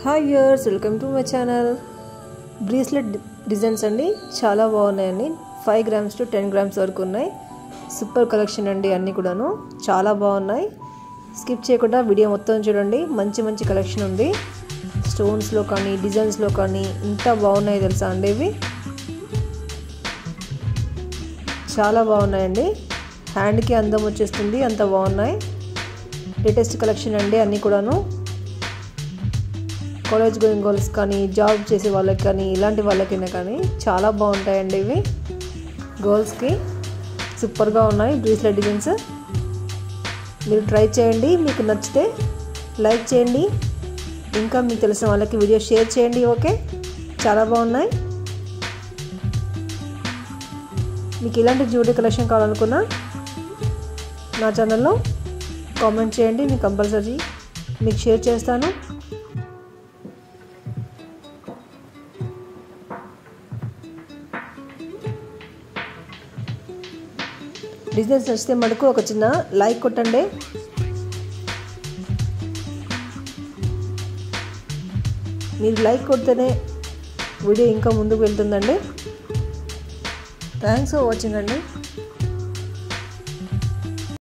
Hi viewers, welcome to my channel. Bracelet designs అండి, చాలా బాగున్నాయండి. 5 grams to 10 grams వరకు ఉన్నాయి. సూపర్ కలెక్షన్ అండి, అన్నీ కూడాను చాలా బాగున్నాయి. స్కిప్ చేయకుండా వీడియో మొత్తం చూడండి. మంచి మంచి కలెక్షన్ ఉంది. స్టోన్స్లో కానీ డిజైన్స్లో కానీ ఇంత బాగున్నాయి తెలుసా అండి. ఇవి చాలా బాగున్నాయండి. హ్యాండ్కి అందం వచ్చేస్తుంది, అంత బాగున్నాయి. లేటెస్ట్ కలెక్షన్ అండి అన్నీ కూడాను. కాలేజ్ గోయింగ్ గర్ల్స్ కానీ, జాబ్ చేసే వాళ్ళకి కానీ, ఇలాంటి వాళ్ళకైనా కానీ చాలా బాగుంటాయండి. ఇవి గర్ల్స్కి సూపర్గా ఉన్నాయి బ్రేస్లెట్ డిజైన్స్. మీరు ట్రై చేయండి, మీకు నచ్చితే లైక్ చేయండి, ఇంకా మీకు తెలిసిన వాళ్ళకి వీడియో షేర్ చేయండి. ఓకే, చాలా బాగున్నాయి. మీకు ఇలాంటి జ్యువెలరీ కలెక్షన్ కావాలనుకున్నా నా ఛానల్లో కామెంట్ చేయండి, నేను కంపల్సరీ మీకు షేర్ చేస్తాను. డిజైన్స్ నచ్చితే మటుకు ఒక చిన్న లైక్ కొట్టండి. మీరు లైక్ కొడితేనే వీడియో ఇంకా ముందుకు వెళ్తుందండి. థ్యాంక్స్ ఫర్ వాచింగ్ అండి.